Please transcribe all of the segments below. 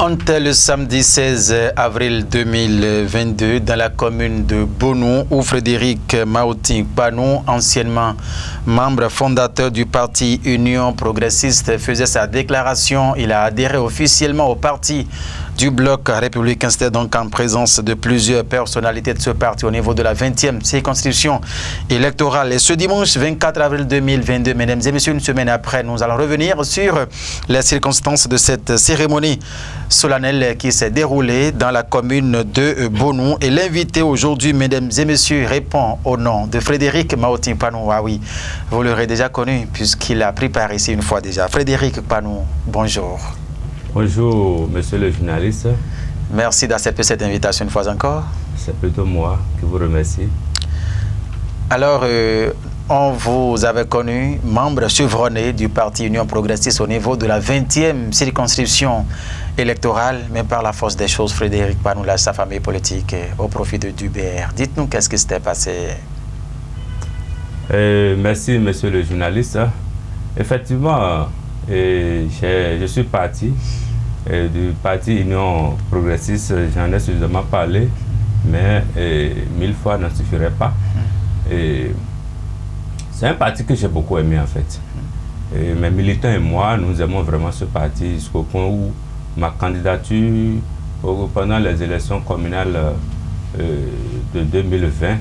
On était le samedi 16 avril 2022 dans la commune de Bonou où Frédéric Maouti Panou, anciennement membre fondateur du parti Union Progressiste, faisait sa déclaration. Il a adhéré officiellement au parti du bloc républicain. C'était donc en présence de plusieurs personnalités de ce parti au niveau de la 20e circonscription électorale. Et ce dimanche 24 avril 2022, mesdames et messieurs, une semaine après, nous allons revenir sur les circonstances de cette cérémonie solennelle qui s'est déroulée dans la commune de Bonou. Et l'invité aujourd'hui, mesdames et messieurs, répond au nom de Frédéric Maouti Panou. Ah oui, vous l'aurez déjà connu puisqu'il a pris part ici une fois déjà. Frédéric Panou, bonjour. Bonjour, monsieur le journaliste. Merci d'accepter cette invitation une fois encore. C'est plutôt moi qui vous remercie. Alors, on vous avait connu membre chevronné du parti Union Progressiste au niveau de la 20e circonscription électorale, mais par la force des choses, Frédéric Panou lâche sa famille politique au profit de d'UBR. Dites-nous qu'est-ce qui s'était passé. Merci, monsieur le journaliste. Effectivement, je suis parti du parti Union Progressiste. J'en ai suffisamment parlé, mais 1000 fois n'en suffirait pas. C'est un parti que j'ai beaucoup aimé en fait. Mes militants et moi, nous aimons vraiment ce parti jusqu'au point où ma candidature pendant les élections communales de 2020,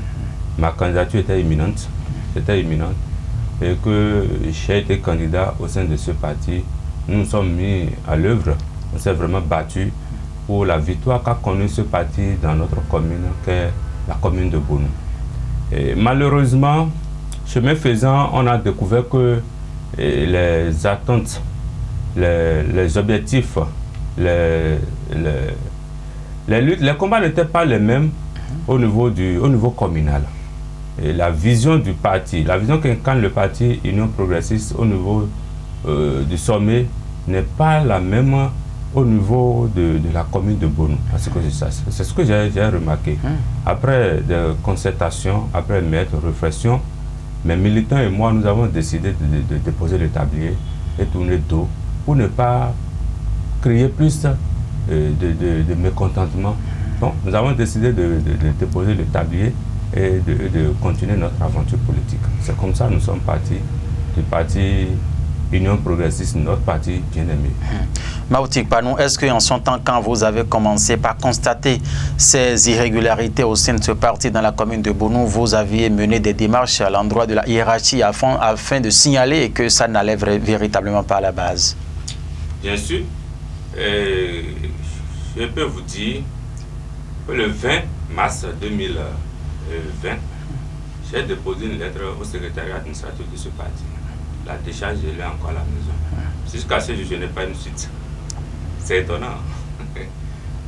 ma candidature était imminente. C'était imminente. Et que j'ai été candidat au sein de ce parti. Nous nous sommes mis à l'œuvre. On s'est vraiment battu pour la victoire qu'a connue ce parti dans notre commune, qui est la commune de Bonou. Et malheureusement, chemin faisant, on a découvert que les attentes, les objectifs, les luttes, les combats n'étaient pas les mêmes au niveau communal. Et la vision du parti, la vision qu'incarne le parti Union Progressiste au niveau du sommet n'est pas la même au niveau de la commune de Bonou. C'est ce que j'ai remarqué. Après des concertations, après maître réflexion, mes militants et moi, nous avons décidé de déposer le tablier et tourner le dos pour ne pas créer plus de mécontentement. Donc, nous avons décidé de déposer le tablier et de continuer notre aventure politique. C'est comme ça que nous sommes partis du parti Union Progressiste, notre parti bien-aimé. Maouti Panou, est-ce qu'en son temps, quand vous avez commencé par constater ces irrégularités au sein de ce parti dans la commune de Bonou, vous aviez mené des démarches à l'endroit de la hiérarchie afin de signaler que ça n'allait véritablement pas à la base? Bien sûr. Je peux vous dire que le 20 mars 2020, j'ai déposé une lettre au secrétariat administratif de ce parti. La décharge, elle est encore à la maison. Jusqu'à ce jour, je n'ai pas une suite. C'est étonnant.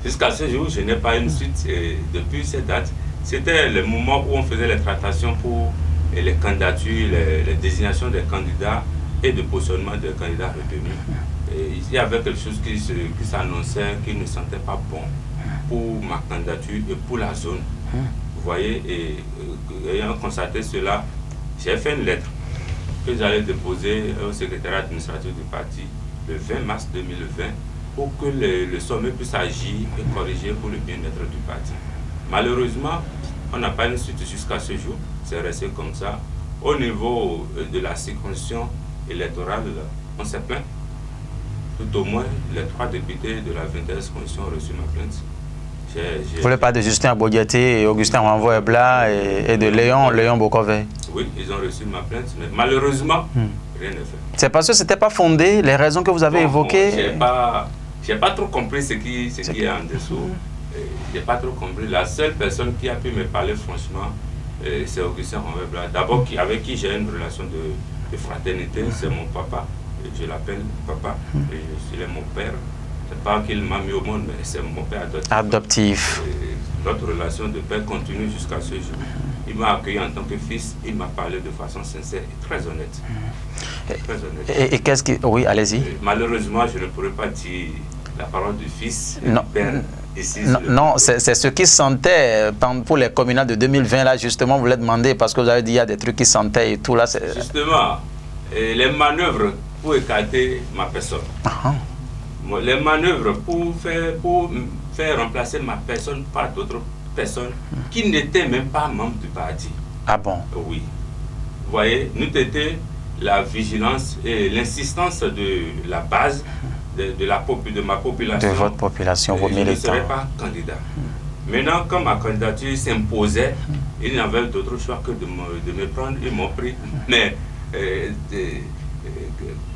Jusqu'à ce jour, je n'ai pas une suite. Et depuis cette date, c'était le moment où on faisait les tractations pour les candidatures, les désignations des candidats et de positionnement des candidats retenus. Et il y avait quelque chose qui s'annonçait, qui ne sentait pas bon pour ma candidature et pour la zone. Vous voyez, et ayant constaté cela, j'ai fait une lettre que j'allais déposer au secrétariat administratif du parti le 20 mars 2020 pour que le sommet puisse agir et corriger pour le bien-être du parti. Malheureusement, on n'a pas une suite jusqu'à ce jour, c'est resté comme ça. Au niveau de la circonscription électorale, on s'est plaint. Tout au moins, les 3 députés de la 20e circonscription ont reçu ma plainte. Vous voulez pas de Justin Bodiaté et Augustin Renvoy-Blas et de Léon Bokové? Oui, ils ont reçu ma plainte, mais malheureusement, rien n'est fait. C'est parce que ce n'était pas fondé, les raisons que vous avez évoquées? J'ai pas trop compris ce qui est en dessous. J'ai pas trop compris. La seule personne qui a pu me parler franchement, c'est Augustin Renvoy-Blas. D'abord, avec qui j'ai une relation de fraternité, c'est mon papa. Je l'appelle papa, et il est mon père. C'est pas qu'il m'a mis au monde, mais c'est mon père adoptif. Notre relation de père continue jusqu'à ce jour. Il m'a accueilli en tant que fils, il m'a parlé de façon sincère et très honnête. Et qu'est-ce qui... Oui, allez-y. Malheureusement, je ne pourrais pas dire la parole du fils et du père. Non, c'est ce qui sentait pour les communales de 2020, là, justement, vous l'avez demandé, parce que vous avez dit qu'il y a des trucs qui sentaient et tout, là. Justement, les manœuvres pour écarter ma personne. Les manœuvres pour faire remplacer ma personne par d'autres personnes qui n'étaient même pas membres du parti. Ah bon? Oui. Vous voyez, nous étions la vigilance et l'insistance de la base de ma population. De votre population, vos militants. Je ne serais pas candidat. Maintenant, quand ma candidature s'imposait, ils n'avaient d'autre choix que de me prendre. Ils m'ont pris. Mais,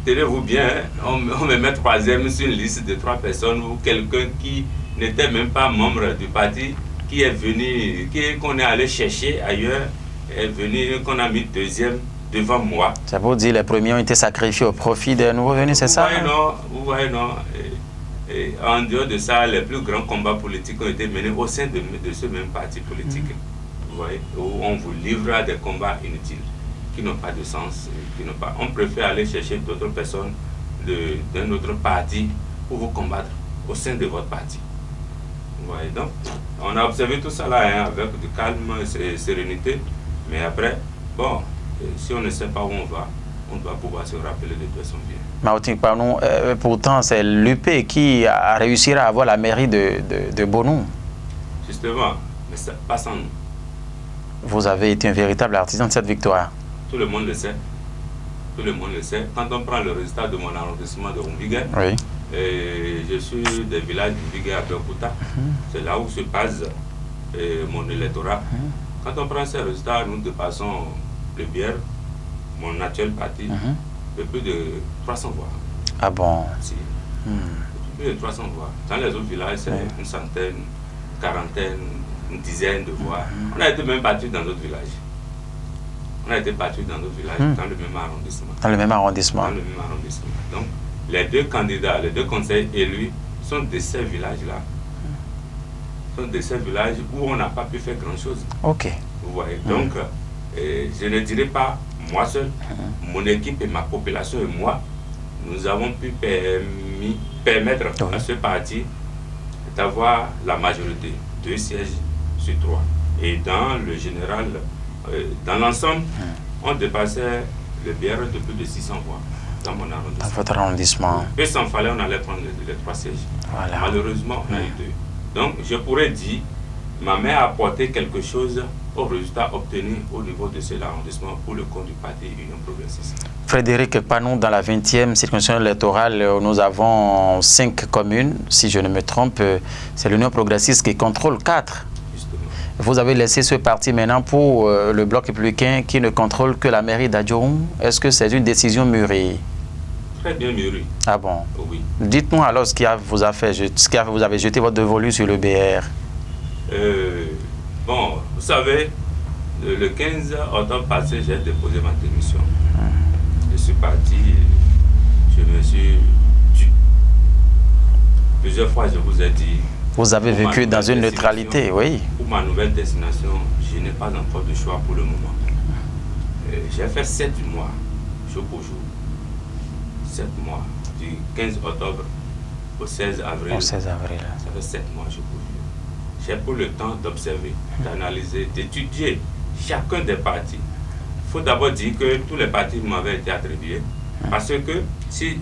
tenez-vous bien, on me met troisième sur une liste de 3 personnes ou quelqu'un qui n'était même pas membre du parti, qui est venu, qu'on est allé chercher ailleurs, est venu, qu'on a mis deuxième devant moi. Ça veut dire que les premiers ont été sacrifiés au profit des nouveaux venus, c'est ça? Vous voyez, non. Et en dehors de ça, les plus grands combats politiques ont été menés au sein de ce même parti politique. Vous voyez, où on vous livre à des combats inutiles, qui n'ont pas de sens. On préfère aller chercher d'autres personnes d'un autre parti pour vous combattre au sein de votre parti. Vous voyez, donc, on a observé tout ça là, avec du calme et sérénité. Mais après, bon, si on ne sait pas où on va, on doit pouvoir se rappeler de d'où on vient. Maouting Panou, pourtant, c'est l'UP qui a réussi à avoir la mairie de Bonou. Justement, mais ça pas sans nous. Vous avez été un véritable artisan de cette victoire. Tout le monde le sait. Tout le monde le sait. Quand on prend le résultat de mon arrondissement de Rumbigué, oui. Je suis des villages de Rumbigué à Beokuta. C'est là où se passe mon électorat. Quand on prend ces résultats, nous dépassons le Bière, mon actuel parti, de plus de 300 voix. Ah bon? Si. Plus de 300 voix. Dans les autres villages, c'est une centaine, quarantaine, une dizaine de voix. On a été même battus dans d'autres villages. Dans le même arrondissement. Dans le même arrondissement. Dans le même arrondissement. Donc, les 2 candidats, les 2 conseils élus sont de ces villages-là. Sont de ces villages où on n'a pas pu faire grand-chose. Ok. Vous voyez. Donc, je ne dirais pas moi seul, mon équipe et ma population et moi, nous avons pu permettre à ce parti d'avoir la majorité, 2 sièges sur 3. Et dans le général, dans l'ensemble, on dépassait le Bière de plus de 600 voix dans mon arrondissement. Dans votre arrondissement. Et s'en fallait, on allait prendre les 3 sièges. Voilà. Malheureusement, on a eu 2. Donc, je pourrais dire, ma main a apporté quelque chose au résultat obtenu au niveau de cet arrondissement pour le compte du parti Union Progressiste. Frédéric Panou, dans la 20e circonscription électorale, nous avons 5 communes. Si je ne me trompe, c'est l'Union Progressiste qui contrôle 4. Justement. Vous avez laissé ce parti maintenant pour le Bloc républicain qui ne contrôle que la mairie d'Adjoum. Est-ce que c'est une décision mûrie? Très bien mûrie. Ah bon? Oui. Dites-nous alors ce qui vous a fait, vous avez jeté votre dévolu sur le BR. Bon, vous savez, le 15 octobre passé, j'ai déposé ma démission. Je suis parti, je me suis tué. Plusieurs fois, je vous ai dit... Vous avez vécu dans une neutralité, oui. Pour ma nouvelle destination, je n'ai pas encore de choix pour le moment. J'ai fait 7 mois, jour pour jour. 7 mois, du 15 octobre au 16 avril. Au 16 avril. Ça fait 7 mois, jour pour jour. J'ai pris le temps d'observer, d'analyser, d'étudier chacun des partis. Il faut d'abord dire que tous les partis m'avaient été attribués. Parce que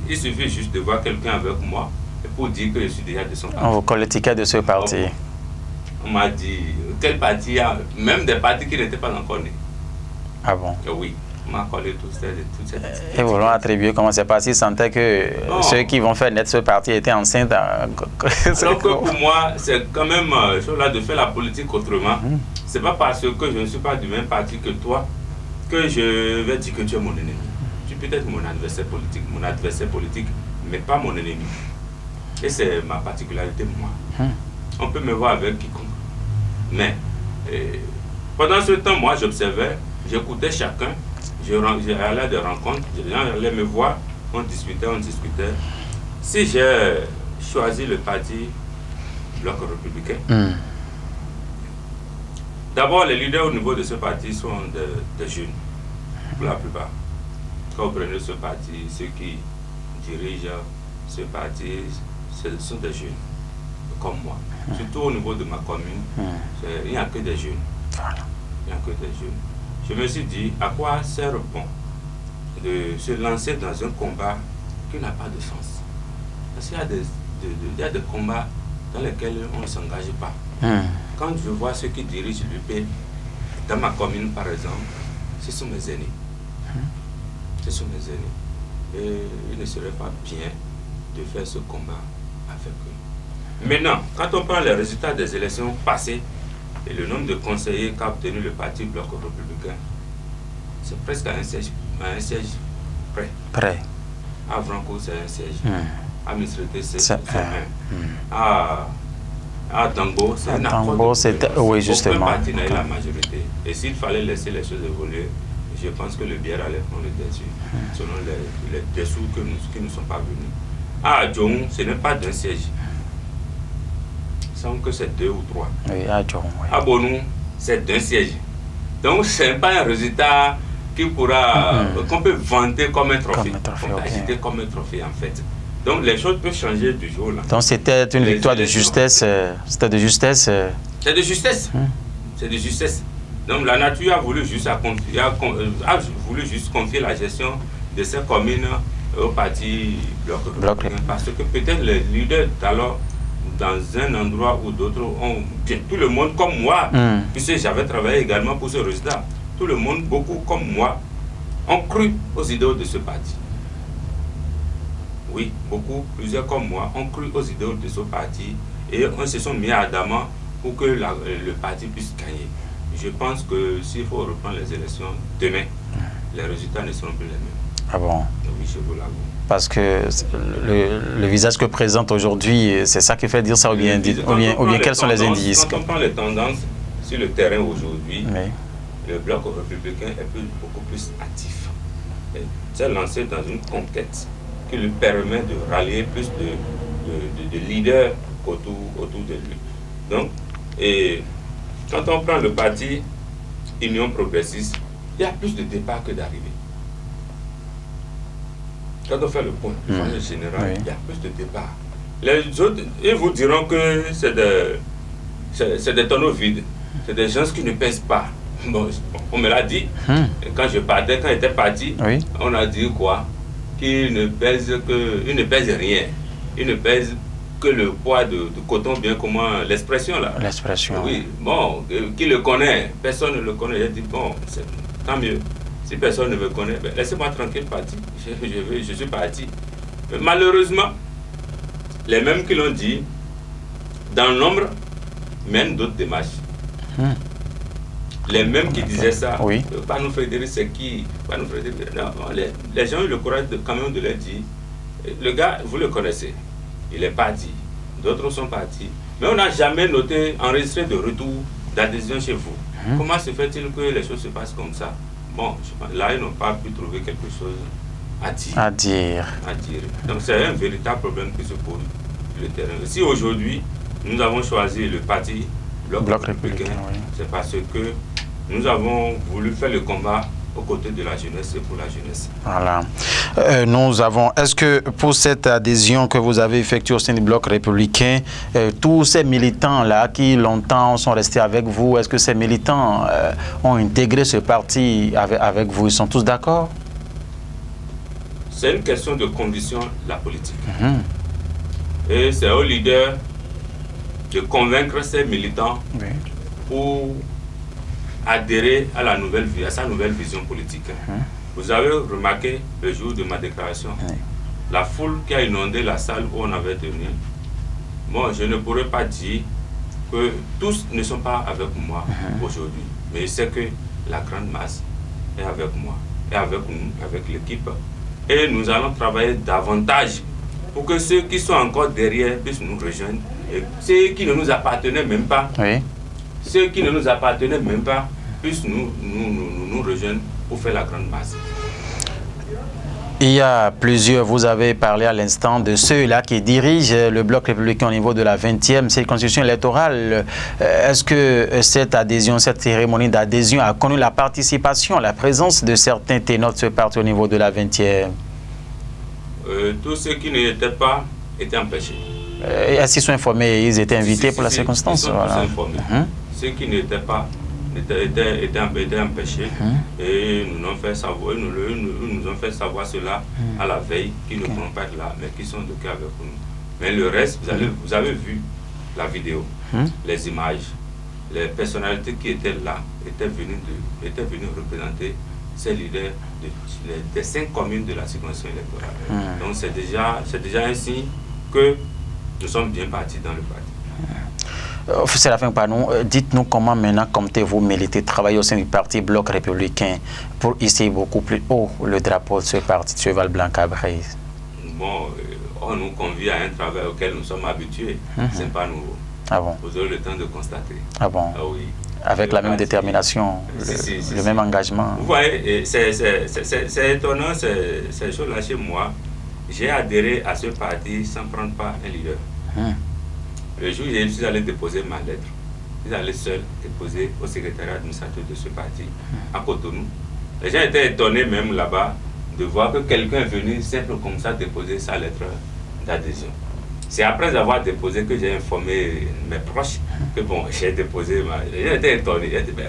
il suffit juste de voir quelqu'un avec moi pour dire que je suis déjà de son parti. On vous colle l'étiquette de ce parti. On m'a dit, quel parti a, même des partis qui n'étaient pas encore nés. Ah bon? Oui. m'a collé toutes ces Et vous l'ont attribué comment c'est passé? Ils sentaient que ceux qui vont faire naître ce parti étaient enceintes. Alors que pour moi, c'est quand même chose là de faire la politique autrement. C'est pas parce que je ne suis pas du même parti que toi que je vais dire que tu es mon ennemi. Tu peux être mon adversaire politique, mais pas mon ennemi. Et c'est ma particularité, moi. On peut me voir avec quiconque. Mais pendant ce temps, moi, j'observais, j'écoutais chacun, j'allais à des rencontres, les gens allaient me voir, on discutait. Si j'ai choisi le parti Bloc républicain, d'abord, les leaders au niveau de ce parti sont des jeunes, pour la plupart. Quand vous prenez ce parti, ceux qui dirigent ce parti ce sont des jeunes comme moi. Surtout au niveau de ma commune, il n'y a que des jeunes. Voilà. Il n'y a que des jeunes. Je me suis dit, à quoi sert bon de se lancer dans un combat qui n'a pas de sens? Parce qu'il y a des combats dans lesquels on ne s'engage pas. Quand je vois ceux qui dirigent l'UP, dans ma commune par exemple, ce sont mes aînés. Ce sont mes aînés. Et il ne serait pas bien de faire ce combat avec eux. Maintenant, quand on prend les résultats des élections passées et le nombre de conseillers qu'a obtenu le Parti Bloc républicain, c'est presque à un siège près. Prêt. À Franco, c'est un siège. À Misreté, c'est un. À Tango, c'est un Tango, oui, justement. Aucun parti n'a eu la majorité. Et s'il fallait laisser les choses évoluer, je pense que le bière allait prendre le dessus, selon les dessous qui ne sont pas venus. À Djong, ce n'est pas d'un siège. Il semble que c'est 2 ou 3. Oui, à Djong, oui. À Bonou, c'est d'un siège. Donc, ce n'est pas un résultat qu'on peut vanter comme un trophée. On peut agiter comme un trophée, en fait. Donc, les choses peuvent changer du jour au lendemain. Donc, c'était une victoire de justesse. C'était de justesse. C'est de justesse. C'est de justesse. Donc, la nature a voulu juste confier la gestion de ces communes au parti Bloc. Parce que peut-être les leaders, alors, dans un endroit ou d'autre, tout le monde comme moi, puisque j'avais travaillé également pour ce résultat, tout le monde, beaucoup comme moi, ont cru aux idéaux de ce parti. Oui, plusieurs comme moi, ont cru aux idéaux de ce parti et on se sont mis ardemment pour que le parti puisse gagner. Je pense que s'il faut reprendre les élections demain, les résultats ne seront plus les mêmes. Ah bon? Oui, je vous l'avoue. Parce que le visage que présente aujourd'hui, c'est ça qui fait dire ça ou bien quels sont les indices? Quand on prend les tendances sur le terrain aujourd'hui, le Bloc républicain est beaucoup plus actif. Il s'est lancé dans une conquête qui lui permet de rallier plus de leaders autour de lui. Donc, et quand on prend le parti Union progressiste, il y a plus de départs que d'arrivées. Quand on fait le point de manière générale, il y a plus de départs. Les autres, ils vous diront que c'est des tonneaux vides. C'est des gens qui ne pèsent pas. Bon, on me l'a dit. Quand j'étais parti, on a dit quoi? Qu'il ne pèse rien. Il ne pèse que le poids de coton, bien comment l'expression là. L'expression. Oui, bon, qui le connaît? Personne ne le connaît. J'ai dit, bon, tant mieux. Si personne ne me connaît, ben, laissez-moi tranquille partir. Je suis parti. Mais malheureusement, les mêmes qui l'ont dit, dans l'ombre, mènent d'autres démarches. Les mêmes qui disaient ça, Panou Frédéric, c'est qui? Panou Frédéric, non, les gens ont eu le courage quand même de leur dire. Le gars, vous le connaissez, il est parti. D'autres sont partis. Mais on n'a jamais noté, enregistré de retour d'adhésion chez vous. Comment se fait-il que les choses se passent comme ça? Bon, là, ils n'ont pas pu trouver quelque chose à dire. Donc, c'est un véritable problème qui se pose sur le terrain. Si aujourd'hui, nous avons choisi le parti Bloc républicain, c'est parce que nous avons voulu faire le combat aux côtés de la jeunesse et pour la jeunesse. Voilà. Est-ce que pour cette adhésion que vous avez effectuée au sein du Bloc républicain, tous ces militants-là qui longtemps sont restés avec vous, est-ce que ces militants ont intégré ce parti avec vous? Ils sont tous d'accord? C'est une question de condition, la politique. Et c'est aux leaders de convaincre ces militants pour adhérer à sa nouvelle vision politique. Vous avez remarqué le jour de ma déclaration, la foule qui a inondé la salle où on avait tenu. Moi, je ne pourrais pas dire que tous ne sont pas avec moi aujourd'hui, mais je sais que la grande masse est avec moi, et avec nous, avec l'équipe. Et nous allons travailler davantage pour que ceux qui sont encore derrière puissent nous rejoindre. Et ceux qui ne nous appartenaient même pas, puissent nous rejoindre pour faire la grande masse. Il y a plusieurs, vous avez parlé à l'instant de ceux-là qui dirigent le Bloc républicain au niveau de la 20e circonscription électorale. Est-ce que cette adhésion, cette cérémonie d'adhésion a connu la participation, la présence de certains ténors de ce parti au niveau de la 20e? Tous ceux qui n'y étaient pas étaient empêchés. Est-ce qu'ils sont informés? Ils étaient invités pour la circonstance? Ils sont tous informés. Ceux qui n'étaient pas étaient empêchés et nous ont fait savoir, nous ont fait savoir cela à la veille, qu'ils ne pourront pas être là, mais qui sont de cœur avec nous. Mais le reste, vous avez vu la vidéo, les images, les personnalités qui étaient là étaient venues représenter ces leaders des 5 communes de la circonscription électorale. Donc c'est déjà un signe que nous sommes bien partis dans le parti. Séraphin Panou, dites-nous comment maintenant comptez-vous militer, travailler au sein du parti Bloc républicain pour hisser beaucoup plus haut le drapeau de ce parti, de Cheval Blanc-Cabré? Bon, on nous convie à un travail auquel nous sommes habitués. Ce n'est pas nouveau. Ah bon? Vous aurez le temps de constater. Ah bon? Ah oui. Avec la même détermination, le même engagement. Vous voyez, c'est étonnant ces choses-là chez moi. J'ai adhéré à ce parti sans prendre part un leader. Le jour où je suis allé déposer ma lettre, je suis allé seul déposer au secrétariat administratif de ce parti à Cotonou. Les gens étaient étonnés même là-bas de voir que quelqu'un est venu simple comme ça déposer sa lettre d'adhésion. C'est après avoir déposé que j'ai informé mes proches que bon, j'ai déposé ma... Les gens étaient étonnés. Ils étaient,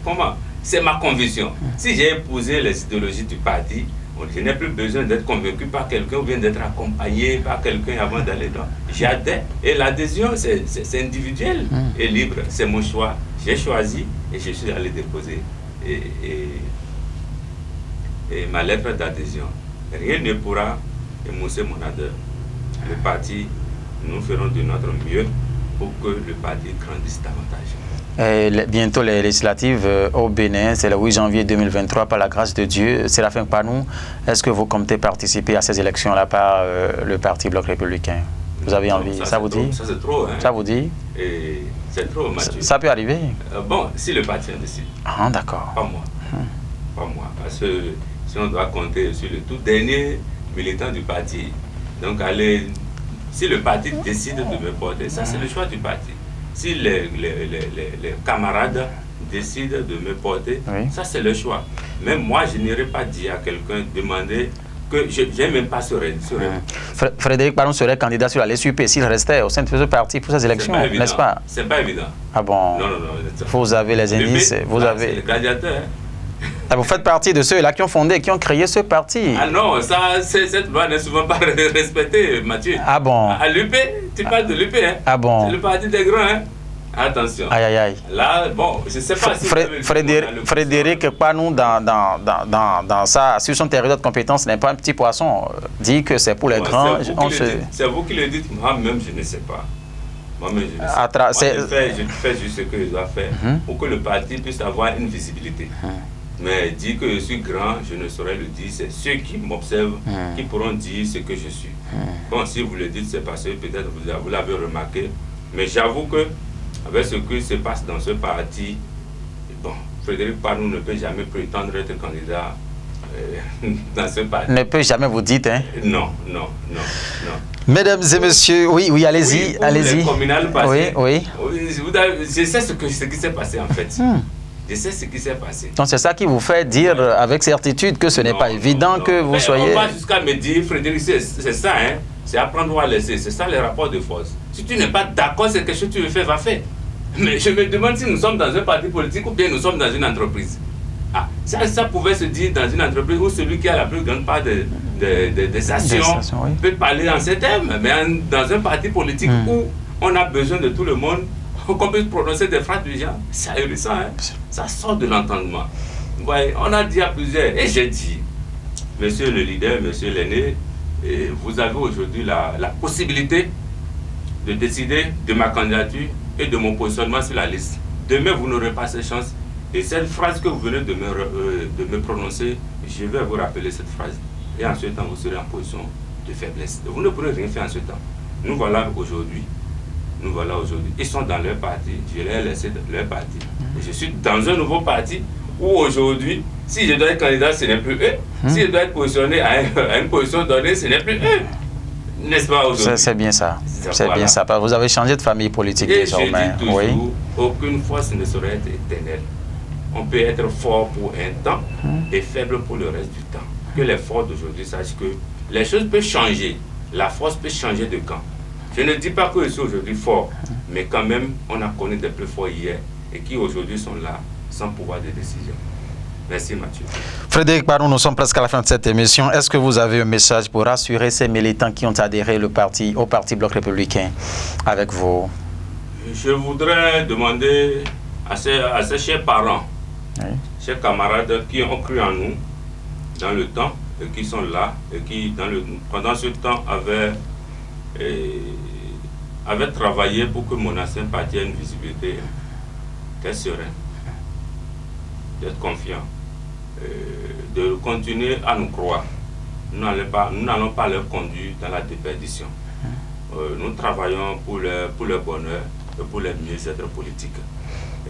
comment? C'est ma conviction. Si j'ai épousé les idéologies du parti, je n'ai plus besoin d'être convaincu par quelqu'un ou bien d'être accompagné par quelqu'un avant d'aller dans. J'adhère. Et l'adhésion, c'est individuel et libre. C'est mon choix. J'ai choisi et je suis allé déposer et ma lettre d'adhésion. Rien ne pourra émousser mon ardeur. Le parti, nous ferons de notre mieux pour que le parti grandisse davantage. Bientôt les législatives au Bénin, c'est le 8 janvier 2023, par la grâce de Dieu. Séraphin Panou, est-ce que vous comptez participer à ces élections-là par le parti Bloc républicain? Vous avez envie? Ça vous dit? Ça c'est trop. Hein? Ça vous dit? C'est trop, Mathieu. Ça peut arriver? Bon, si le parti en décide. Ah, d'accord. Pas moi. Pas moi. Parce que si on doit compter sur le tout dernier militant du parti, donc si le parti décide de me porter, ça c'est le choix du parti. Si les camarades décident de me porter, ça c'est le choix. Même moi, je n'irai pas dire à quelqu'un, demander que je n'ai même pas ce rêve. Frédéric Panou serait candidat sur la SUP s'il restait au sein de ce parti pour ces élections, n'est-ce pas? C'est pas évident. Ah bon? Non. Vous avez les indices, vous avez... C'est le gladiateur. Ah, vous faites partie de ceux-là qui ont fondé, qui ont créé ce parti. Ah non, cette loi n'est souvent pas respectée, Mathieu. Ah bon? À l'UP, tu parles de l'UP, hein? Ah bon? C'est le parti des grands, hein? Attention. Aïe, aïe, aïe. Là, bon, je ne sais pas si... Frédéric Panou, sur son territoire de compétence, n'est pas un petit poisson. Dit que c'est pour les grands. C'est vous qui le dites, moi-même, je ne sais pas. Moi-même, je ne sais pas. Je fais juste ce que je dois faire pour que le parti puisse avoir une visibilité. Mais dire que je suis grand, je ne saurais le dire. C'est ceux qui m'observent qui pourront dire ce que je suis. Bon, si vous le dites, c'est parce que peut-être vous l'avez remarqué. Mais j'avoue que, avec ce qui se passe dans ce parti, bon, Frédéric Panou ne peut jamais prétendre être candidat dans ce parti. Ne peut jamais, vous dites, hein? Non. Mesdames et messieurs, oui, allez-y, allez-y. Les communales passées, oui. Je sais ce qui s'est passé en fait. Je sais ce qui s'est passé. Donc c'est ça qui vous fait dire avec certitude que ce n'est pas évident que vous soyez... On va jusqu'à me dire, Frédéric, c'est ça, hein? C'est apprendre à laisser, c'est ça les rapports de force. Si tu n'es pas d'accord, c'est quelque chose que tu veux faire, va faire. Mais je me demande si nous sommes dans un parti politique ou bien nous sommes dans une entreprise. Ah, ça pouvait se dire dans une entreprise où celui qui a la plus grande part des actions peut parler en ces termes. Mais dans un parti politique où on a besoin de tout le monde, qu'on puisse prononcer des phrases du genre, c'est ahurissant, hein? Ça sort de l'entendement. Vous voyez, on a dit à plusieurs, et j'ai dit, monsieur le leader, monsieur l'aîné, vous avez aujourd'hui la possibilité de décider de ma candidature et de mon positionnement sur la liste. Demain, vous n'aurez pas cette chance. Et cette phrase que vous venez de me prononcer, je vais vous rappeler cette phrase. Et en ce temps, vous serez en position de faiblesse. Vous ne pourrez rien faire en ce temps. Nous voilà aujourd'hui. Ils sont dans leur parti. Je les ai laissés dans leur parti. Et je suis dans un nouveau parti où aujourd'hui, si je dois être candidat, ce n'est plus eux. Si je dois être positionné à une position donnée, ce n'est plus eux. N'est-ce pas aujourd'hui? C'est bien ça. C'est bien ça. Vous avez changé de famille politique désormais. Je dis toujours, aucune force ne saurait être éternelle. On peut être fort pour un temps et faible pour le reste du temps. Que les forts d'aujourd'hui sachent que les choses peuvent changer. La force peut changer de camp. Je ne dis pas que je suis aujourd'hui fort, mais quand même, on a connu des plus forts hier et qui aujourd'hui sont là sans pouvoir de décision. Merci Mathieu. Frédéric Panou, nous sommes presque à la fin de cette émission. Est-ce que vous avez un message pour rassurer ces militants qui ont adhéré au parti Bloc républicain avec vous? Je voudrais demander à ces chers parents, chers camarades qui ont cru en nous dans le temps et qui sont là et qui pendant ce temps avaient travaillé pour que mon ancien parti ait une visibilité, d'être serein, d'être confiant, de continuer à nous croire. Nous n'allons pas leur conduire dans la déperdition. Nous travaillons pour le bonheur et pour les mieux-être politiques.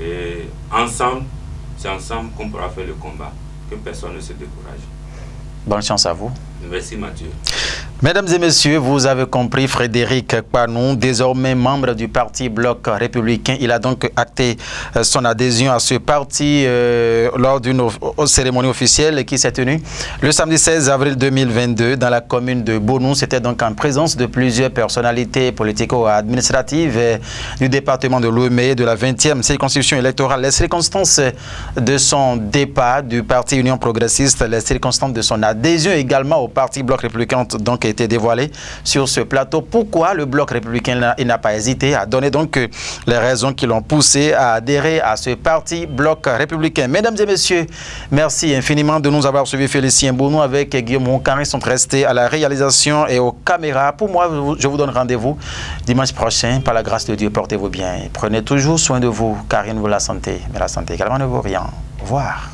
Et ensemble, c'est ensemble qu'on pourra faire le combat. Que personne ne se décourage. Bonne chance à vous. Merci Mathieu. Mesdames et messieurs, vous avez compris, Frédéric Panou, désormais membre du parti Bloc républicain. Il a donc acté son adhésion à ce parti lors d'une cérémonie officielle qui s'est tenue le samedi 16 avril 2022 dans la commune de Bonou. C'était donc en présence de plusieurs personnalités politico-administratives du département de Lomé, de la 20e circonscription électorale. Les circonstances de son départ du parti Union progressiste, les circonstances de son adhésion également au parti Bloc républicain ont donc été dévoilées sur ce plateau. Pourquoi le Bloc républicain n'a pas hésité à donner donc les raisons qui l'ont poussé à adhérer à ce parti Bloc républicain. Mesdames et messieurs, merci infiniment de nous avoir suivis. Félicien Bonou avec Guillaume Moncari sont restés à la réalisation et aux caméras. Pour moi, je vous donne rendez-vous dimanche prochain. Par la grâce de Dieu, portez-vous bien. Prenez toujours soin de vous, car il nous la santé, mais la santé également ne vaut rien. Au revoir.